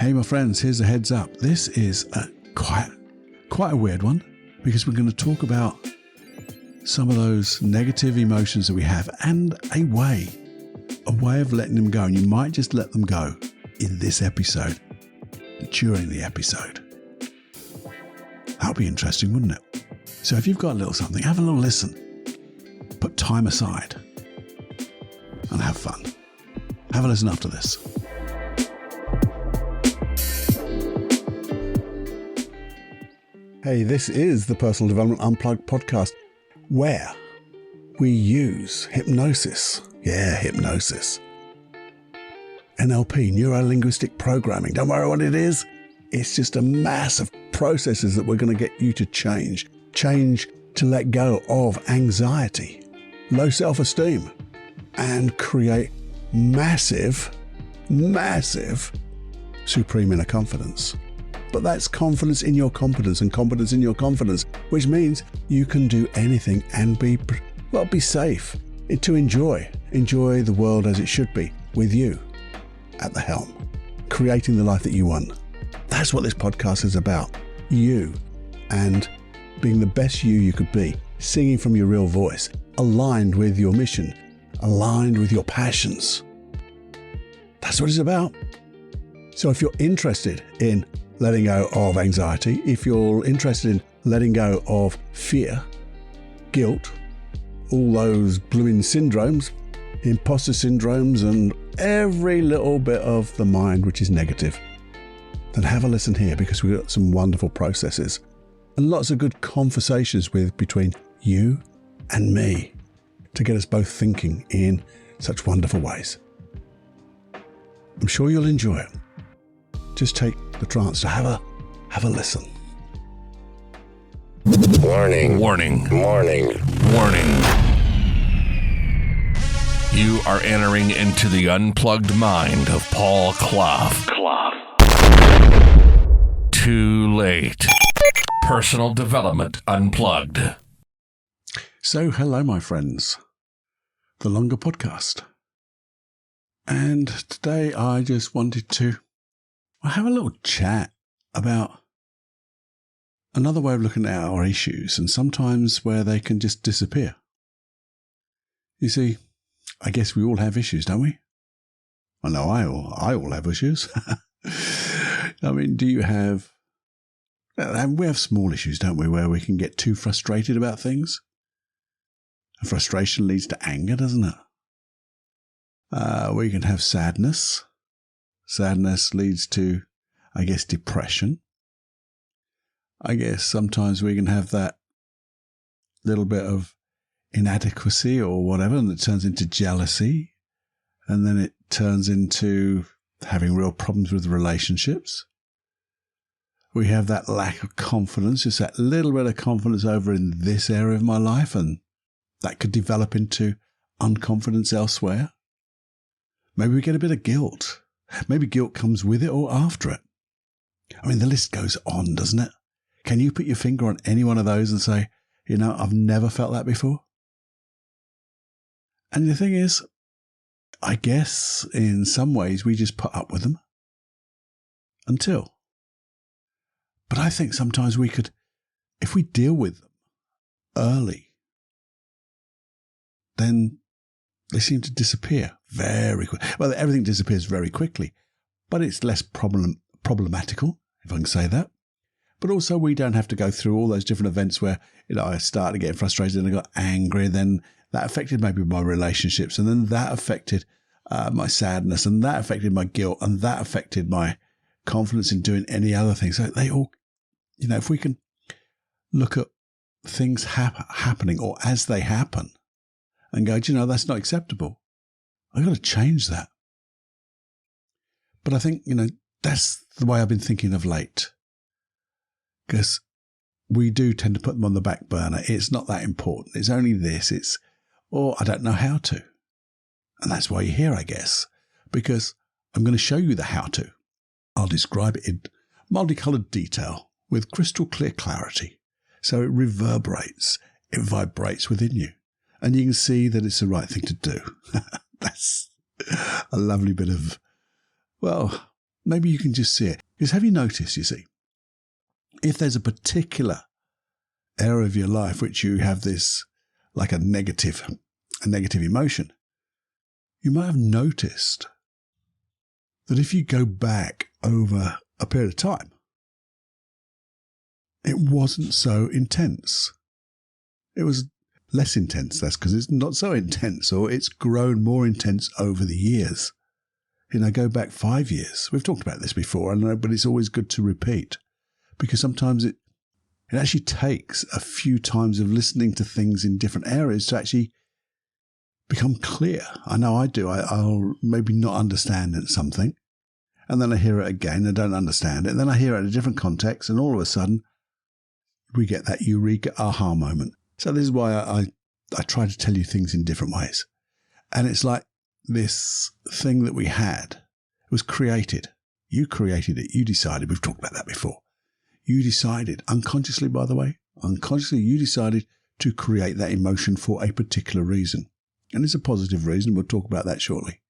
Hey, my friends, here's a heads up. This is quite a weird one because we're going to talk about some of those negative emotions that we have and a way of letting them go. And you might just let them go in this episode, during the episode. That would be interesting, wouldn't it? So if you've got a little something, have a little listen. Put time aside and have fun. Have a listen after this. Hey, this is the Personal Development Unplugged podcast, where we use hypnosis. Yeah, hypnosis. NLP, neuro-linguistic programming. Don't worry what it is. It's just a mass of processes that we're going to get you to change. Change to let go of anxiety, low self-esteem, and create massive supreme inner confidence. But that's confidence in your competence and competence in your confidence, which means you can do anything and be safe, to enjoy the world as it should be, with you at the helm, creating the life that you want. That's what this podcast is about. You and being the best you could be, singing from your real voice, aligned with your mission, aligned with your passions. That's what it's about. So if you're interested in letting go of anxiety, if you're interested in letting go of fear, guilt, all those blooming syndromes, imposter syndromes, and every little bit of the mind which is negative, then have a listen here, because we've got some wonderful processes and lots of good conversations between you and me to get us both thinking in such wonderful ways. I'm sure you'll enjoy it. Just take the chance to have a listen. Warning. You are entering into the unplugged mind of Paul Clough. Too late. Personal Development Unplugged. So, hello, my friends. The longer podcast. And today I just wanted to have a little chat about another way of looking at our issues, and sometimes where they can just disappear. You see, I guess we all have issues, don't we? I know I all have issues. I mean, do you have... We have small issues, don't we, where we can get too frustrated about things? And frustration leads to anger, doesn't it? We can have sadness. Sadness leads to, I guess, depression. I guess sometimes we can have that little bit of inadequacy or whatever, and it turns into jealousy. And then it turns into having real problems with relationships. We have that lack of confidence, just that little bit of confidence over in this area of my life, and that could develop into unconfidence elsewhere. Maybe we get a bit of guilt. Maybe guilt comes with it or after it. I mean, the list goes on, doesn't it? Can you put your finger on any one of those and say, I've never felt that before? And the thing is, I guess in some ways we just put up with them until. But I think sometimes we could, if we deal with them early, then they seem to disappear very quickly. Well, everything disappears very quickly, but it's less problematical, if I can say that. But also we don't have to go through all those different events where, I started getting frustrated and I got angry, and then that affected maybe my relationships, and then that affected my sadness, and that affected my guilt, and that affected my confidence in doing any other thing. So they all, if we can look at things happening or as they happen and go, that's not acceptable. I've got to change that. But I think, that's the way I've been thinking of late. Because we do tend to put them on the back burner. It's not that important. It's only this. Or I don't know how to. And that's why you're here, I guess. Because I'm going to show you the how to. I'll describe it in multicolored detail with crystal clear clarity. So it reverberates, it vibrates within you. And you can see that it's the right thing to do. That's a lovely bit of, maybe you can just see it. Because have you noticed, you see, if there's a particular area of your life which you have this, like a negative emotion, you might have noticed that if you go back over a period of time, it wasn't so intense. It was less intense. That's because it's not so intense, or it's grown more intense over the years. Go back 5 years. We've talked about this before, I know, but it's always good to repeat, because sometimes it actually takes a few times of listening to things in different areas to actually become clear. I know I do. I'll maybe not understand something, and then I hear it again. I don't understand it. And then I hear it in a different context, and all of a sudden we get that eureka aha moment. So this is why I try to tell you things in different ways. And it's like this thing that we had was created. You created it. You decided. We've talked about that before. You decided, unconsciously, by the way, you decided to create that emotion for a particular reason. And it's a positive reason. We'll talk about that shortly.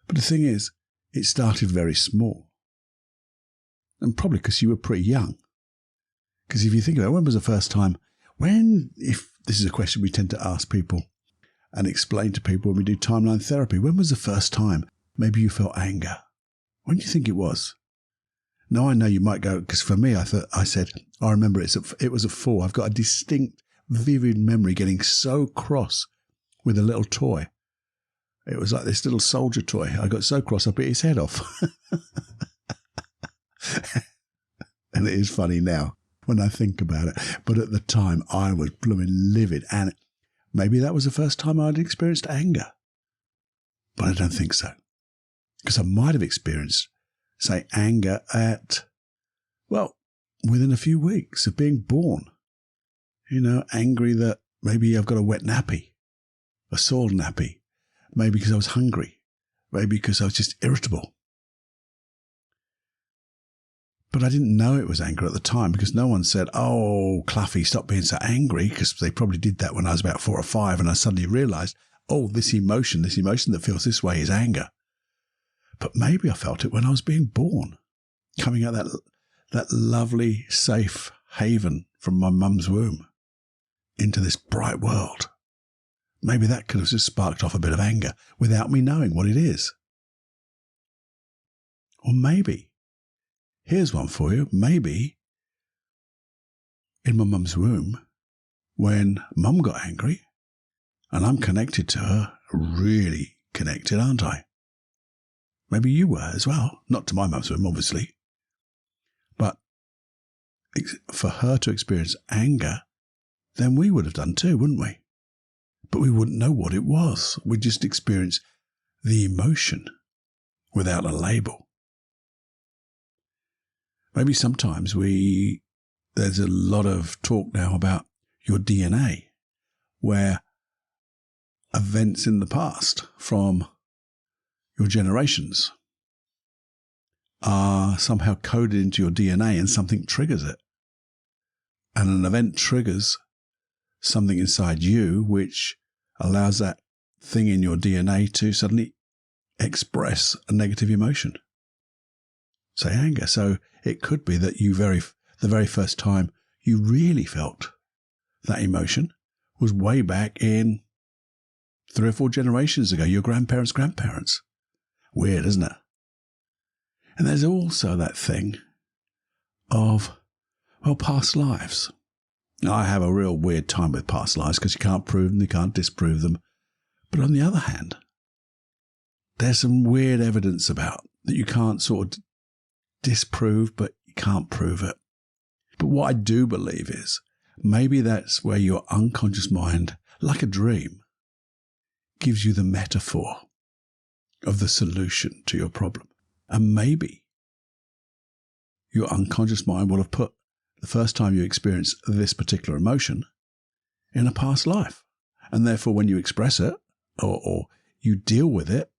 But the thing is, it started very small. And probably because you were pretty young. Because if you think about it, when was the first time, if this is a question we tend to ask people and explain to people when we do timeline therapy, when was the first time maybe you felt anger? When do you think it was? Now, I know you might go, because for me, I said, I remember it was at 4. I've got a distinct, vivid memory getting so cross with a little toy. It was like this little soldier toy. I got so cross, I bit his head off. And it is funny now when I think about it. But at the time, I was blooming livid. And maybe that was the first time I'd experienced anger. But I don't think so. Because I might have experienced, say, anger within a few weeks of being born. Angry that maybe I've got a wet nappy, a soiled nappy, maybe because I was hungry, maybe because I was just irritable. But I didn't know it was anger at the time, because no one said, "Oh, Cluffy, stop being so angry," because they probably did that when I was about 4 or 5, and I suddenly realised, oh, this emotion that feels this way is anger. But maybe I felt it when I was being born, coming out that lovely, safe haven from my mum's womb into this bright world. Maybe that could have just sparked off a bit of anger without me knowing what it is. Or maybe, here's one for you, maybe in my mum's womb, when mum got angry, and I'm connected to her, really connected, aren't I? Maybe you were as well, not to my mum's womb, obviously. But for her to experience anger, then we would have done too, wouldn't we? But we wouldn't know what it was. We'd just experience the emotion without a label. Maybe sometimes there's a lot of talk now about your DNA, where events in the past from your generations are somehow coded into your DNA and something triggers it. And an event triggers something inside you which allows that thing in your DNA to suddenly express a negative emotion, say anger. So it could be that the very first time you really felt that emotion was way back in 3 or 4 generations ago, your grandparents. Weird, isn't it? And there's also that thing of, past lives. Now, I have a real weird time with past lives because you can't prove them, you can't disprove them. But on the other hand, there's some weird evidence about that you can't sort of disprove, but you can't prove it. But what I do believe is maybe that's where your unconscious mind, like a dream, gives you the metaphor of the solution to your problem. And maybe your unconscious mind will have put the first time you experience this particular emotion in a past life. And therefore, when you express it or you deal with it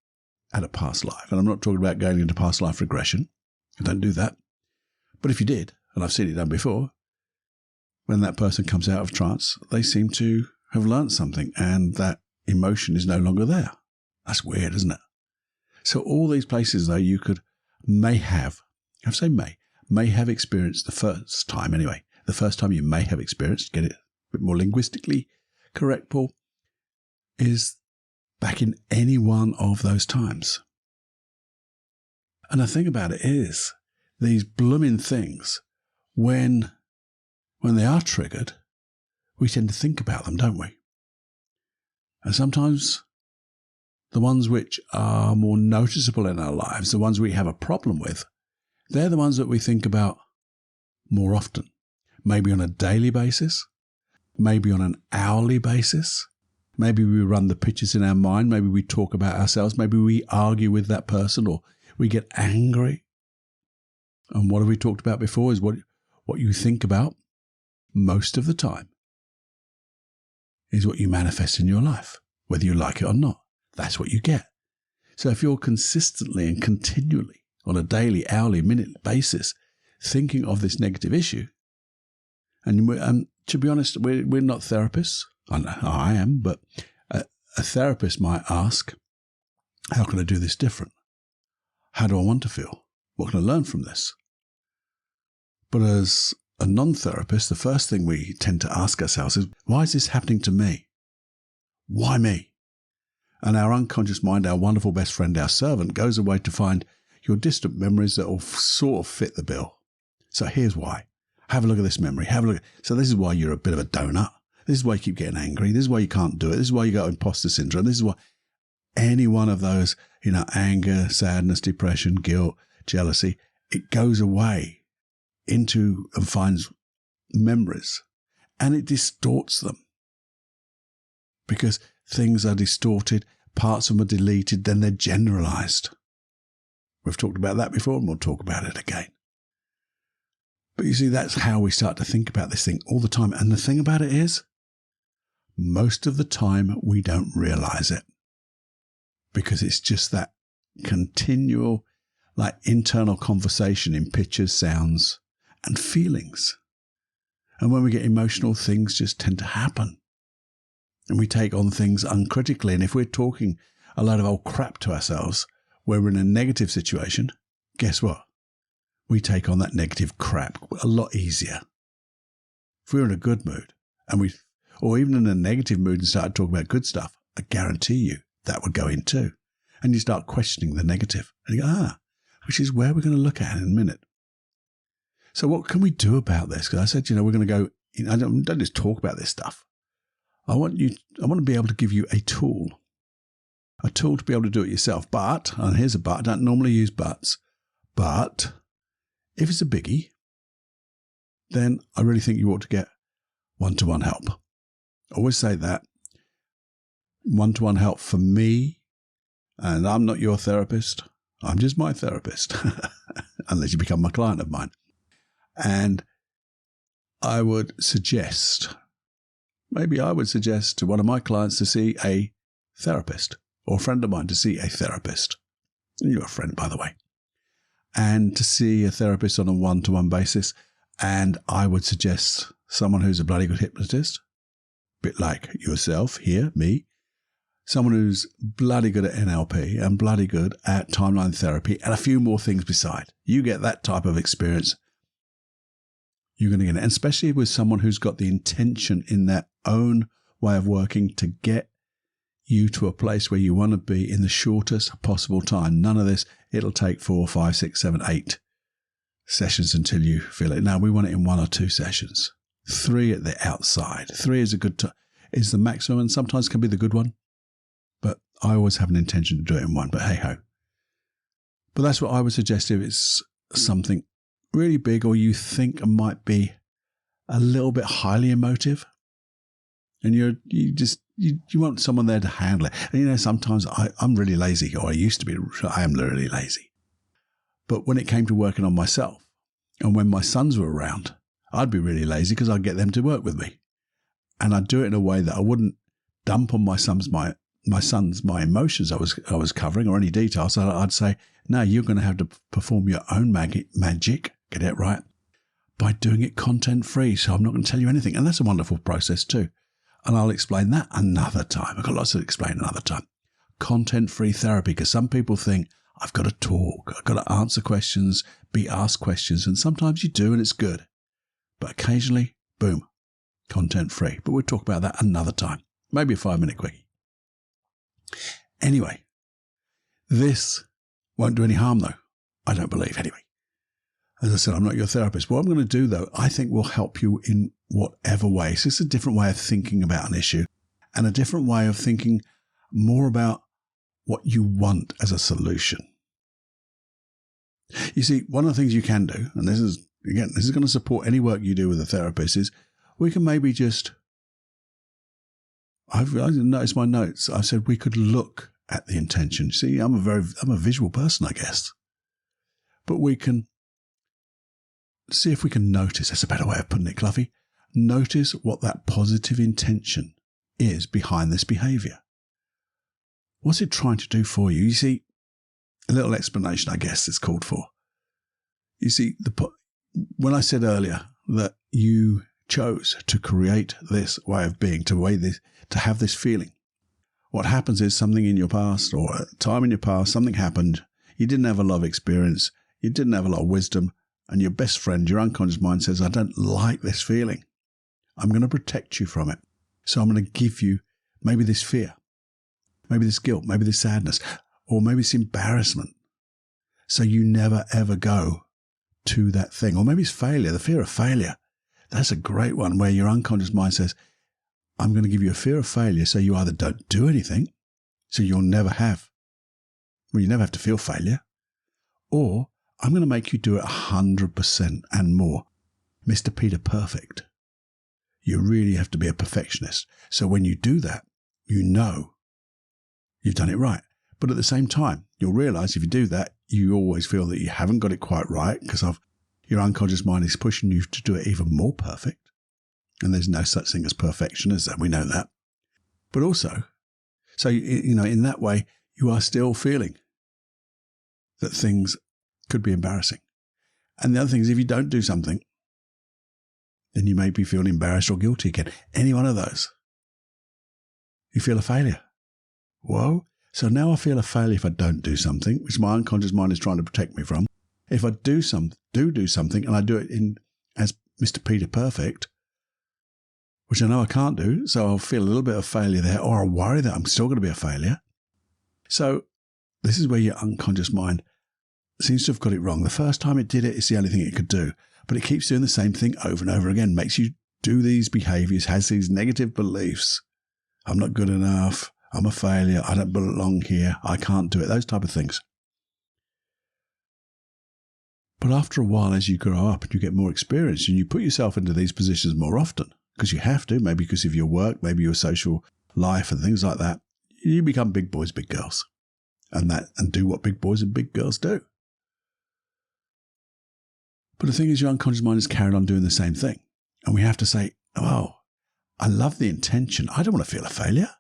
at a past life, and I'm not talking about going into past life regression, don't do that. But if you did, and I've seen it done before, when that person comes out of trance, they seem to have learnt something and that emotion is no longer there. That's weird, isn't it? So all these places, though, you could may have experienced the first time anyway. The first time you may have experienced, get it a bit more linguistically correct, Paul, is back in any one of those times. And the thing about it is, these blooming things, when they are triggered, we tend to think about them, don't we? And sometimes the ones which are more noticeable in our lives, the ones we have a problem with, they're the ones that we think about more often. Maybe on a daily basis, maybe on an hourly basis. Maybe we run the pictures in our mind. Maybe we talk about ourselves. Maybe we argue with that person, or we get angry. And what have we talked about before is what you think about most of the time is what you manifest in your life, whether you like it or not. That's what you get. So if you're consistently and continually on a daily, hourly, minute basis thinking of this negative issue, and to be honest, we're not therapists. I know I am, but a therapist might ask, how can I do this different? How do I want to feel? What can I learn from this? But as a non-therapist, the first thing we tend to ask ourselves is, why is this happening to me? Why me? And our unconscious mind, our wonderful best friend, our servant, goes away to find your distant memories that will sort of fit the bill. So here's why. Have a look at this memory. Have a look. So this is why you're a bit of a donut. This is why you keep getting angry. This is why you can't do it. This is why you got imposter syndrome. This is why any one of those, anger, sadness, depression, guilt, jealousy, it goes away into and finds memories, and it distorts them because things are distorted, parts of them are deleted, then they're generalized. We've talked about that before, and we'll talk about it again. But you see, that's how we start to think about this thing all the time. And the thing about it is, most of the time we don't realize it because it's just that continual, internal conversation in pictures, sounds, and feelings. And when we get emotional, things just tend to happen. And we take on things uncritically. And if we're talking a lot of old crap to ourselves, where we're in a negative situation, guess what? We take on that negative crap a lot easier. If we're in a good mood, or even in a negative mood and start talking about good stuff, I guarantee you that would go in too. And you start questioning the negative. And you go, which is where we're going to look at in a minute. So what can we do about this? Because I said, we're going to go, I don't just talk about this stuff. I want to be able to give you a tool to be able to do it yourself. But, and here's a but, I don't normally use buts, but if it's a biggie, then I really think you ought to get one-to-one help. I always say that. One-to-one help for me, and I'm not your therapist. I'm just my therapist, unless you become a client of mine. And I would suggest to one of my clients to see a therapist, or a friend of mine to see a therapist. You're a friend, by the way. And to see a therapist on a one-to-one basis. And I would suggest someone who's a bloody good hypnotist, a bit like yourself here, me, someone who's bloody good at NLP and bloody good at timeline therapy and a few more things beside. You get that type of experience, you're going to get it. And especially with someone who's got the intention in their own way of working to get you to a place where you want to be in the shortest possible time. None of this, it'll take 4, 5, 6, 7, 8 sessions until you feel it. Now, we want it in 1 or 2 sessions. 3 at the outside. 3 is is the maximum, and sometimes can be the good one. But I always have an intention to do it in 1, but hey-ho. But that's what I would suggest if it's something really big or you think it might be a little bit highly emotive. And you want someone there to handle it. And sometimes I'm really lazy, or I used to be. I am really lazy. But when it came to working on myself, and when my sons were around, I'd be really lazy because I'd get them to work with me. And I'd do it in a way that I wouldn't dump on my sons my emotions I was covering or any details. So I'd say, no, you're going to have to perform your own magic, get it right, by doing it content free. So I'm not going to tell you anything. And that's a wonderful process too. And I'll explain that another time. I've got lots to explain another time. Content free therapy, because some people think, I've got to talk. I've got to answer questions, be asked questions. And sometimes you do, and it's good. But occasionally, boom, content free. But we'll talk about that another time. Maybe a 5-minute quickie. Anyway, this won't do any harm, though. I don't believe, anyway. As I said, I'm not your therapist. What I'm going to do, though, I think will help you in whatever way. So it's a different way of thinking about an issue and a different way of thinking more about what you want as a solution. You see, one of the things you can do, and this is going to support any work you do with a therapist, is we can maybe just, I've noticed my notes. I said we could look at the intention. See, I'm a visual person, I guess. But we can see if we can notice. That's a better way of putting it, Cluffy. Notice what that positive intention is behind this behavior. What's it trying to do for you? You see, a little explanation, I guess, is called for. You see, when I said earlier that you chose to create this way of being, to have this feeling, what happens is something in your past or a time in your past, something happened, you didn't have a lot of experience, you didn't have a lot of wisdom, and your best friend, your unconscious mind says, I don't like this feeling. I'm going to protect you from it. So I'm going to give you maybe this fear, maybe this guilt, maybe this sadness, or maybe this embarrassment. So you never, ever go to that thing. Or maybe it's failure, the fear of failure. That's a great one where your unconscious mind says, I'm going to give you a fear of failure so you either don't do anything, so you never have to feel failure, or I'm going to make you do it 100% and more. Mr. Peter Perfect. You really have to be a perfectionist. So when you do that, you know you've done it right. But at the same time, you'll realize if you do that, you always feel that you haven't got it quite right because your unconscious mind is pushing you to do it even more perfect. And there's no such thing as perfection, as we know that. But also, so, in that way, you are still feeling that things could be embarrassing. And the other thing is, if you don't do something, then you may be feeling embarrassed or guilty again. Any one of those. You feel a failure. Whoa. So now I feel a failure if I don't do something, which my unconscious mind is trying to protect me from. If I do something, and I do it as Mr. Peter Perfect, which I know I can't do, so I'll feel a little bit of failure there, or I'll worry that I'm still going to be a failure. So this is where your unconscious mind seems to have got it wrong. The first time it did it, it's the only thing it could do. But it keeps doing the same thing over and over again, makes you do these behaviors, has these negative beliefs. I'm not good enough. I'm a failure. I don't belong here. I can't do it. Those type of things. But after a while, as you grow up and you get more experience and you put yourself into these positions more often, because you have to, maybe because of your work, maybe your social life and things like that, you become big boys, big girls, and do what big boys and big girls do. But the thing is, your unconscious mind is carried on doing the same thing. And we have to say, oh, I love the intention. I don't want to feel a failure.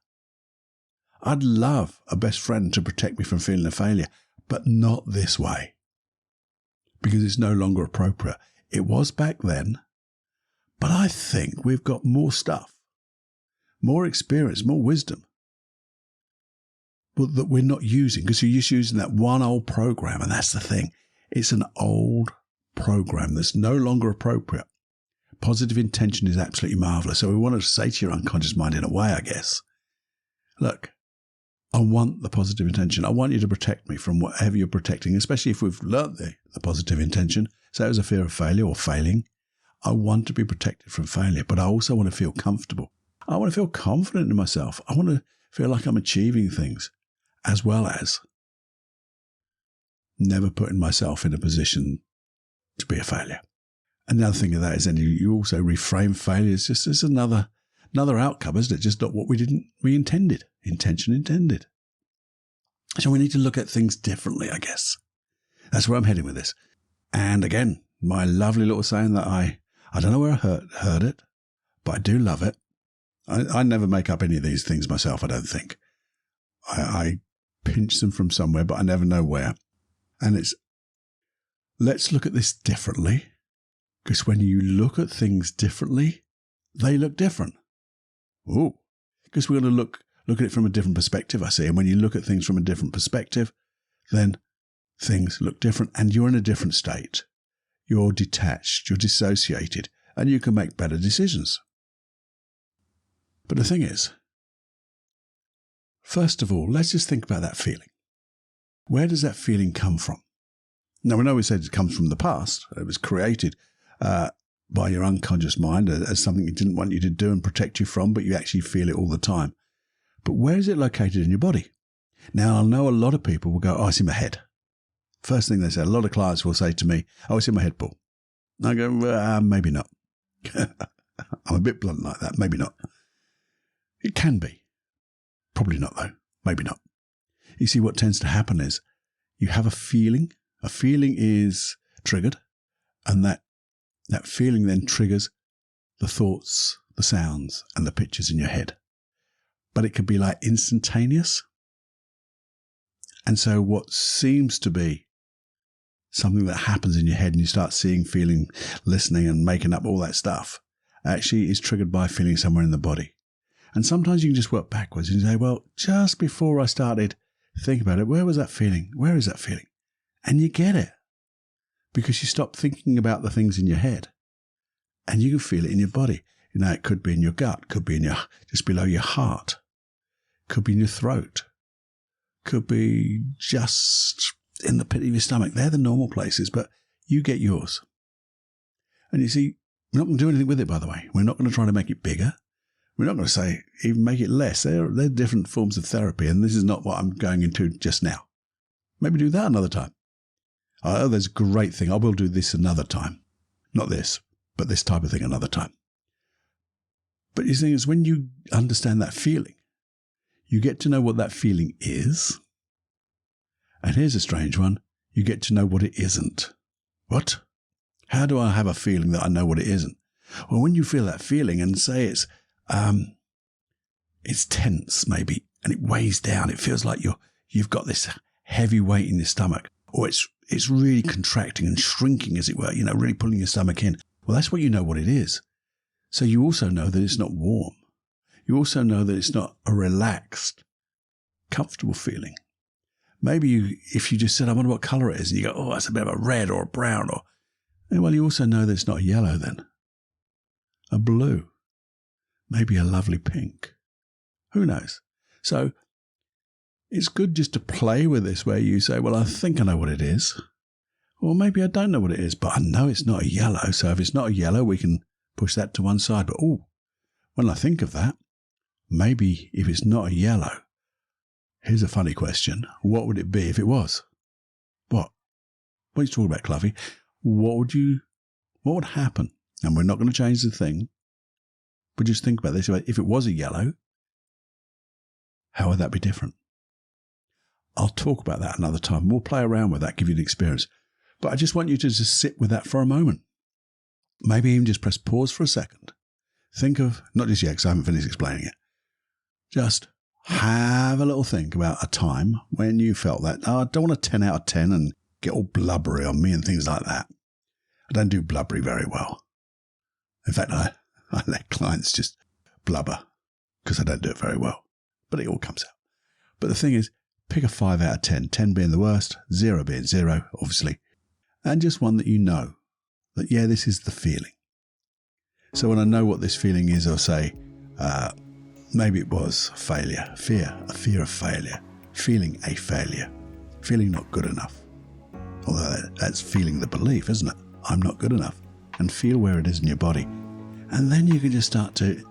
I'd love a best friend to protect me from feeling a failure, but not this way. Because it's no longer appropriate. It was back then, but I think we've got more stuff, more experience, more wisdom, but that we're not using because you're just using that one old program. And that's the thing. It's an old program that's no longer appropriate. Positive intention is absolutely marvelous. So we want to say to your unconscious mind in a way, I guess, look, I want the positive intention. I want you to protect me from whatever you're protecting, especially if we've learnt the positive intention. So it was a fear of failure or failing. I want to be protected from failure, but I also want to feel comfortable. I want to feel confident in myself. I want to feel like I'm achieving things, as well as never putting myself in a position to be a failure. Another thing of that is then you also reframe failure as just as another outcome, isn't it? Just not what we intended. Intention intended. So we need to look at things differently, I guess. That's where I'm heading with this. And again, my lovely little saying that I don't know where I heard it, but I do love it. I never make up any of these things myself, I don't think. I pinch them from somewhere, but I never know where. And it's, let's look at this differently, because when you look at things differently, they look different. Ooh, because we're going to look at it from a different perspective, I see. And when you look at things from a different perspective, then things look different and you're in a different state. You're detached, you're dissociated, and you can make better decisions. But the thing is, first of all, let's just think about that feeling. Where does that feeling come from? Now, we know we said it comes from the past. It was created by your unconscious mind as something it didn't want you to do and protect you from, but you actually feel it all the time. But where is it located in your body? Now, I know a lot of people will go, oh, it's in my head. First thing they say, a lot of clients will say to me, oh, it's in my head, Paul. And I go, maybe not. I'm a bit blunt like that. Maybe not. It can be. Probably not, though. Maybe not. You see, what tends to happen is you have a feeling. A feeling is triggered, and that feeling then triggers the thoughts, the sounds, and the pictures in your head. But it can be like instantaneous. And so what seems to be something that happens in your head and you start seeing, feeling, listening, and making up all that stuff actually is triggered by a feeling somewhere in the body. And sometimes you can just work backwards and say, well, just before I started thinking about it, where was that feeling? Where is that feeling? And you get it because you stop thinking about the things in your head and you can feel it in your body. You know, it could be in your gut, could be in your, just below your heart, could be in your throat, could be just in the pit of your stomach. They're the normal places, but you get yours. And you see, we're not going to do anything with it, by the way. We're not going to try to make it bigger. We're not going to say even make it less. They're different forms of therapy, and this is not what I'm going into just now. Maybe do that another time. Oh, there's a great thing. I will do this another time. Not this, but this type of thing another time. But the thing is, when you understand that feeling, you get to know what that feeling is. And here's a strange one. You get to know what it isn't. What? How do I have a feeling that I know what it isn't? Well, when you feel that feeling and say it's tense maybe, and it weighs down, it feels like you've got this heavy weight in your stomach, or it's really contracting and shrinking, as it were, you know, really pulling your stomach in. Well, that's what you know what it is. So you also know that it's not warm. You also know that it's not a relaxed, comfortable feeling. Maybe if you just said, I wonder what colour it is, and you go, oh, that's a bit of a red or a brown, well, you also know that it's not a yellow then. A blue. Maybe a lovely pink. Who knows? So it's good just to play with this where you say, well, I think I know what it is. Or maybe I don't know what it is, but I know it's not a yellow. So if it's not a yellow, we can push that to one side. But when I think of that, maybe if it's not a yellow, here's a funny question. What would it be if it was? What? What are you talking about, Cluffy? What would happen? And we're not going to change the thing. But just think about this. If it was a yellow, how would that be different? I'll talk about that another time. We'll play around with that, give you an experience. But I just want you to just sit with that for a moment. Maybe even just press pause for a second. Think of, not just yet because I haven't finished explaining it. Just have a little think about a time when you felt that, I don't want a 10 out of 10 and get all blubbery on me and things like that. I don't do blubbery very well. In fact, I let clients just blubber because I don't do it very well. But it all comes out. But the thing is, pick a 5 out of 10, 10 being the worst, 0 being 0, obviously, and just one that you know that, yeah, this is the feeling. So when I know what this feeling is, I'll say, maybe it was failure, a fear of failure, feeling a failure, feeling not good enough. Although that's feeling the belief, isn't it? I'm not good enough. And feel where it is in your body. And then you can just start to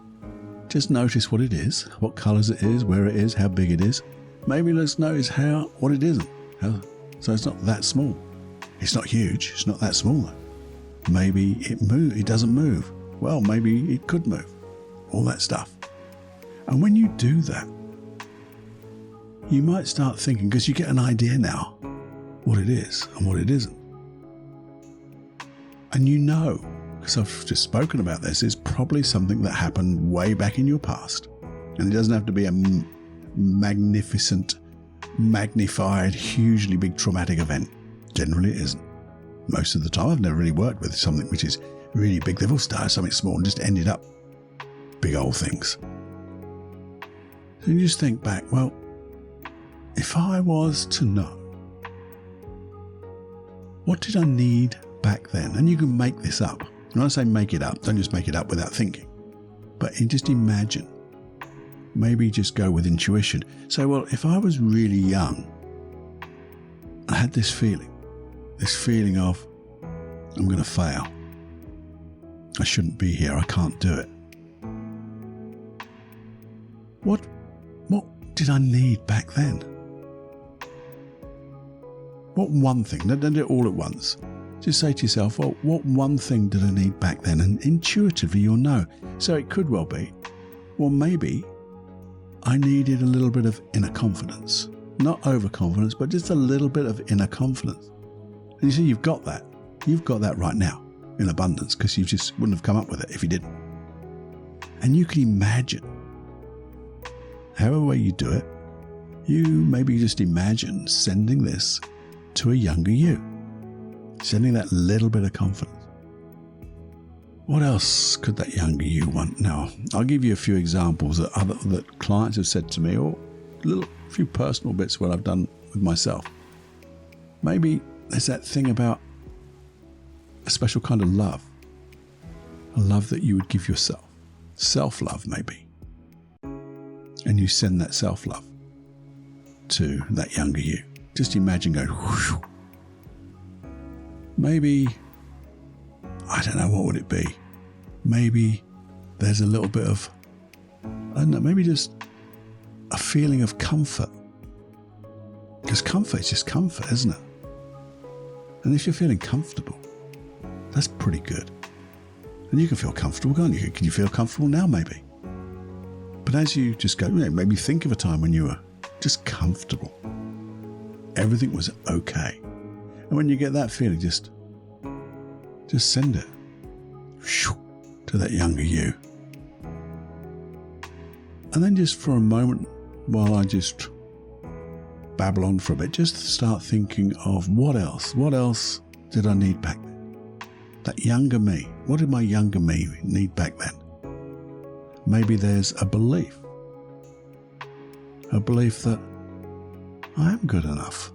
just notice what it is, what colours it is, where it is, how big it is. Maybe let's notice what it isn't. So it's not that small. It's not huge. It's not that small though. Maybe it doesn't move. Well, maybe it could move. All that stuff. And when you do that, you might start thinking, because you get an idea now what it is and what it isn't. And you know, because I've just spoken about this, it's probably something that happened way back in your past. And it doesn't have to be a magnificent, magnified, hugely big traumatic event. Generally it isn't. Most of the time I've never really worked with something which is really big. They've all started something small and just ended up big old things. So you just think back, well, if I was to know What did I need back then? And you can make this up. When I say make it up, don't just make it up without thinking. But just imagine. Maybe just go with intuition. Say, well, if I was really young, I had this feeling of, I'm going to fail. I shouldn't be here. I can't do it. What did I need back then? What one thing? Don't do it all at once. Just say to yourself, well, what one thing did I need back then? And intuitively you'll know. So it could well be, well, maybe I needed a little bit of inner confidence. Not overconfidence, but just a little bit of inner confidence. And you see, you've got that. You've got that right now in abundance, because you just wouldn't have come up with it if you didn't. And you can imagine, however way you do it, you maybe just imagine sending this to a younger you. Sending that little bit of confidence. What else could that younger you want? Now, I'll give you a few examples that clients have said to me, or a few personal bits what I've done with myself. Maybe there's that thing about a special kind of love. A love that you would give yourself. Self-love, maybe. And you send that self-love to that younger you. Just imagine going whoosh. Maybe, I don't know, what would it be? Maybe there's a little bit of, I don't know, maybe just a feeling of comfort. Because comfort is just comfort, isn't it? And if you're feeling comfortable, that's pretty good. And you can feel comfortable, can't you? Can you feel comfortable now, maybe? But as you just go, maybe think of a time when you were just comfortable. Everything was okay. And when you get that feeling, just send it to that younger you. And then just for a moment, while I just babble on for a bit, just start thinking of what else did I need back then? That younger me. What did my younger me need back then? Maybe there's a belief that I am good enough.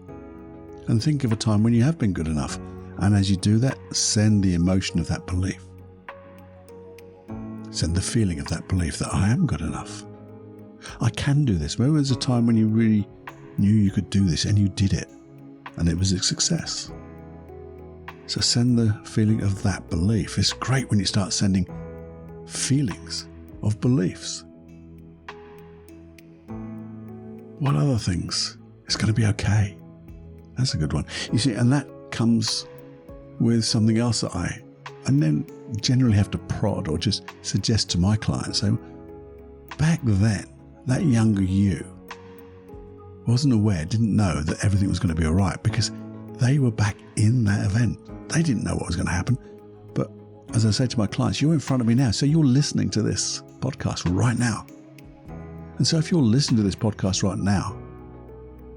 And think of a time when you have been good enough. And as you do that, send the emotion of that belief. Send the feeling of that belief that I am good enough. I can do this. Maybe there's a time when you really knew you could do this and you did it. And it was a success. So send the feeling of that belief. It's great when you start sending feelings of beliefs. What other things? It's going to be okay. That's a good one. You see, and that comes with something else that I then generally have to prod or just suggest to my clients. So back then, that younger you wasn't aware, didn't know that everything was going to be all right, because they were back in that event. They didn't know what was going to happen. But as I say to my clients, you're in front of me now. So you're listening to this podcast right now. And so if you're listening to this podcast right now,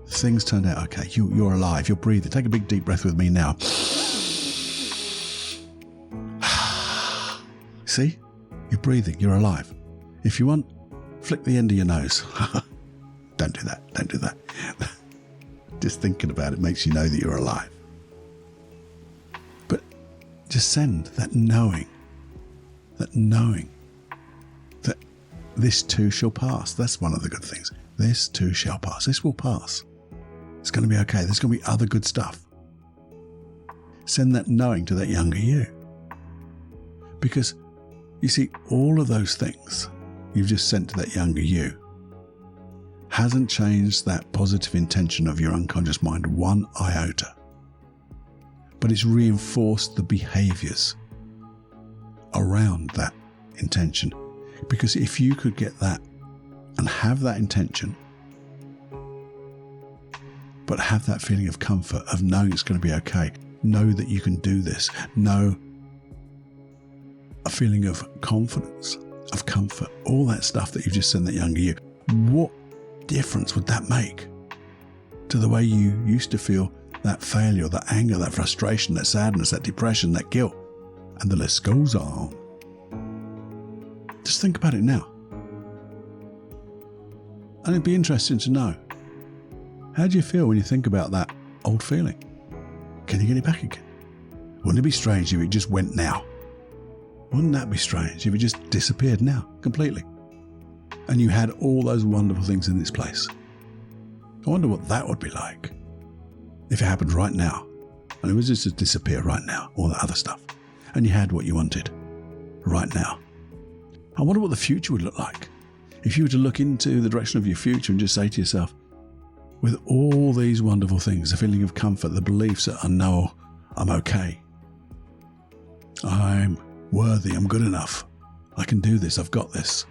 things turned out okay. You're alive. You're breathing. Take a big deep breath with me now. See? You're breathing. You're alive. If you want, flick the end of your nose. Don't do that. Don't do that. Just thinking about it makes you know that you're alive. But just send that knowing that this too shall pass. That's one of the good things. This too shall pass. This will pass. It's going to be okay. There's going to be other good stuff. Send that knowing to that younger you. Because, you see, all of those things you've just sent to that younger you hasn't changed that positive intention of your unconscious mind one iota. But it's reinforced the behaviors around that intention. Because if you could get that and have that intention, but have that feeling of comfort, of knowing it's going to be okay, know that you can do this, know a feeling of confidence, of comfort, all that stuff that you've just sent that younger you, what difference would that make to the way you used to feel that failure, that anger, that frustration, that sadness, that depression, that guilt, and the list goes on. Just think about it now. And it'd be interesting to know, how do you feel when you think about that old feeling? Can you get it back again? Wouldn't it be strange if it just went now? Wouldn't that be strange if it just disappeared now, completely? And you had all those wonderful things in this place. I wonder what that would be like if it happened right now. And it was just to disappear right now, all that other stuff. And you had what you wanted right now. I wonder what the future would look like. If you were to look into the direction of your future and just say to yourself, with all these wonderful things, the feeling of comfort, the beliefs that I know I'm okay, I'm worthy, I'm good enough, I can do this, I've got this.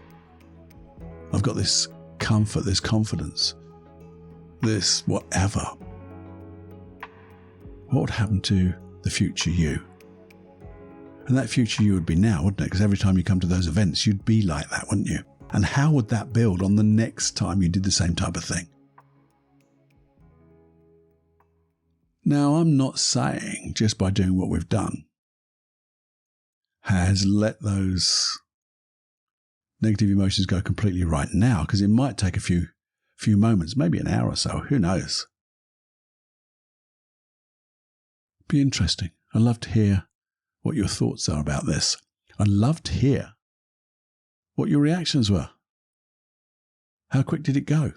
I've got this comfort, this confidence, this whatever. What would happen to the future you? And that future you would be now, wouldn't it? Because every time you come to those events, you'd be like that, wouldn't you? And how would that build on the next time you did the same type of thing? Now, I'm not saying just by doing what we've done has let those negative emotions go completely right now, because it might take a few moments, maybe an hour or so, who knows? Be interesting. I'd love to hear what your thoughts are about this. I'd love to hear what your reactions were. How quick did it go?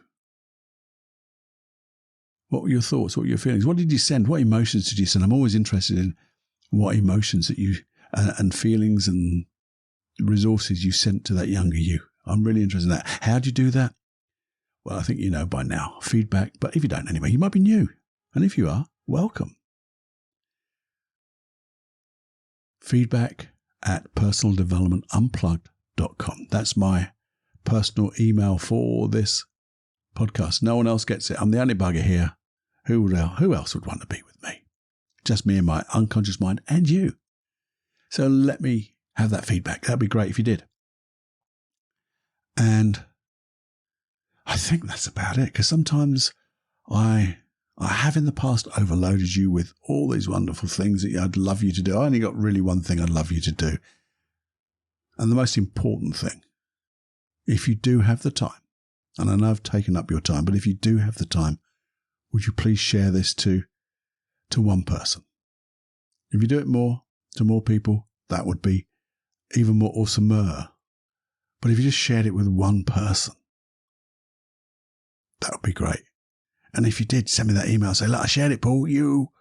What were your thoughts? What were your feelings? What did you send? What emotions did you send? I'm always interested in what emotions that you and feelings and resources you sent to that younger you. I'm really interested in that. How did you do that? Well, I think you know by now. Feedback. But if you don't anyway, you might be new. And if you are, welcome. feedback@personaldevelopmentunplugged.com. That's my personal email for this podcast. No one else gets it. I'm the only bugger here. Who else would want to be with me? Just me and my unconscious mind and you. So let me have that feedback. That'd be great if you did. And I think that's about it, because sometimes I have in the past overloaded you with all these wonderful things that I'd love you to do. I only got really one thing I'd love you to do. And the most important thing, if you do have the time, and I know I've taken up your time, but if you do have the time, would you please share this to one person? If you do it to more people, that would be even more awesomer. But if you just shared it with one person, that would be great. And if you did, send me that email. Say, look, I shared it, Paul, you.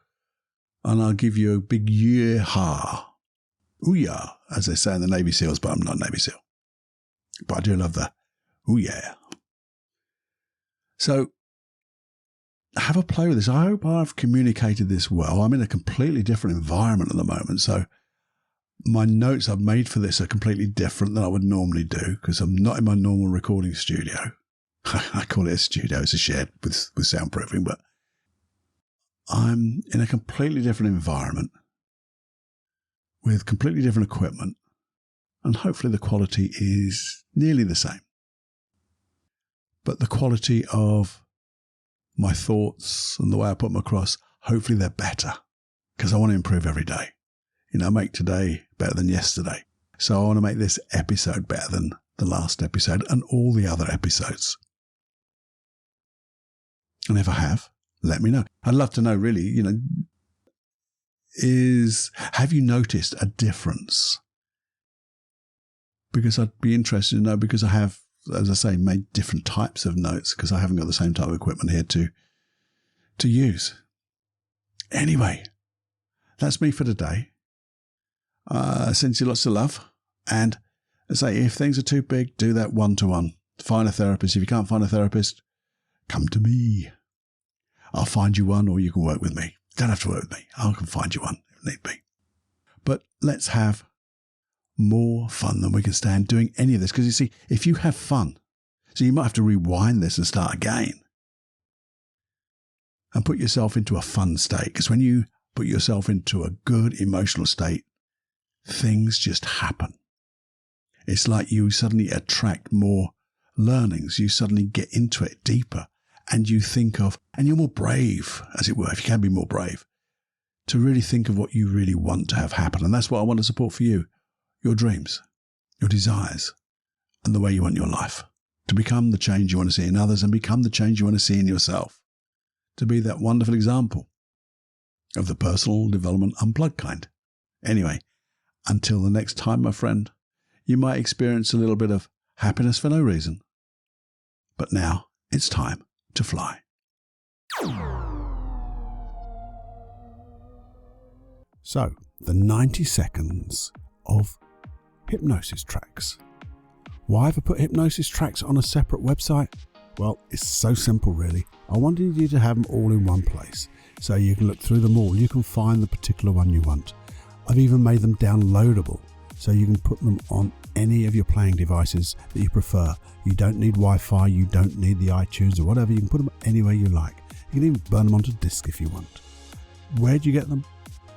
And I'll give you a big yeah-ha. Ooh yeah, as they say in the Navy SEALs, but I'm not Navy SEAL. But I do love the ooh yeah. So have a play with this. I hope I've communicated this well. I'm in a completely different environment at the moment. So my notes I've made for this are completely different than I would normally do, because I'm not in my normal recording studio. I call it a studio. It's a shed with soundproofing, but I'm in a completely different environment with completely different equipment, and hopefully the quality is nearly the same. But the quality of my thoughts and the way I put them across, hopefully they're better, because I want to improve every day. Make today better than yesterday. So I want to make this episode better than the last episode and all the other episodes. And if I have, let me know. I'd love to know, really, have you noticed a difference? Because I'd be interested to know, because I have, as I say, made different types of notes, because I haven't got the same type of equipment here to use. Anyway, that's me for today. Send you lots of love. And as I say, if things are too big, do that one-to-one. Find a therapist. If you can't find a therapist, come to me. I'll find you one, or you can work with me. You don't have to work with me. I can find you one if need be. But let's have more fun than we can stand doing any of this. Because you see, if you have fun, so you might have to rewind this and start again and put yourself into a fun state. Because when you put yourself into a good emotional state, things just happen. It's like you suddenly attract more learnings. You suddenly get into it deeper, and you think of, and you're more brave, as it were, if you can be more brave, to really think of what you really want to have happen. And that's what I want to support for you. Your dreams, your desires, and the way you want your life. To become the change you want to see in others, and become the change you want to see in yourself. To be that wonderful example of the personal development unplugged kind. Anyway, until the next time, my friend, you might experience a little bit of happiness for no reason. But now it's time to fly. So, the 90 seconds of hypnosis tracks. Why have I put hypnosis tracks on a separate website? Well, it's so simple really. I wanted you to have them all in one place so you can look through them all. You can find the particular one you want. I've even made them downloadable so you can put them on any of your playing devices that you prefer. You don't need Wi-Fi, you don't need the iTunes or whatever. You can put them anywhere you like. You can even burn them onto disk if you want. Where do you get them?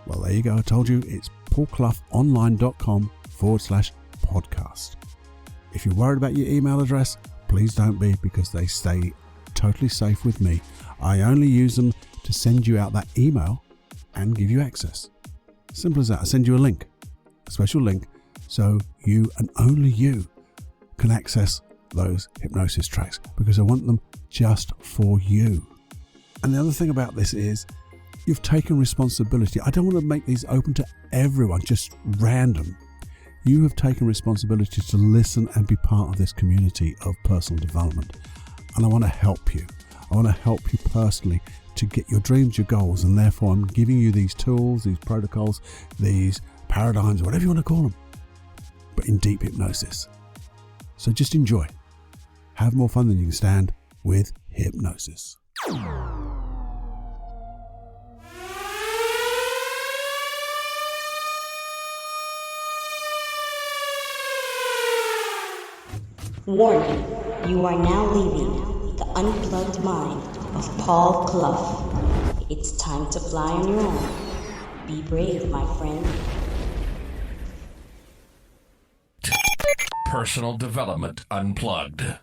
Well, there you go. I told you it's paulcloughonline.com/podcast. If you're worried about your email address, please don't be, because they stay totally safe with me. I only use them to send you out that email and give you access. Simple as that. I send you a link, a special link, so you and only you can access those hypnosis tracks, because I want them just for you. And the other thing about this is you've taken responsibility. I don't want to make these open to everyone, just random. You have taken responsibility to listen and be part of this community of personal development. And I want to help you. I want to help you personally to get your dreams, your goals. And therefore, I'm giving you these tools, these protocols, these paradigms, whatever you want to call them, but in deep hypnosis. So just enjoy. Have more fun than you can stand with hypnosis. Warning, you are now leaving the unplugged mind of Paul Clough. It's time to fly on your own. Be brave, my friend. Personal Development Unplugged.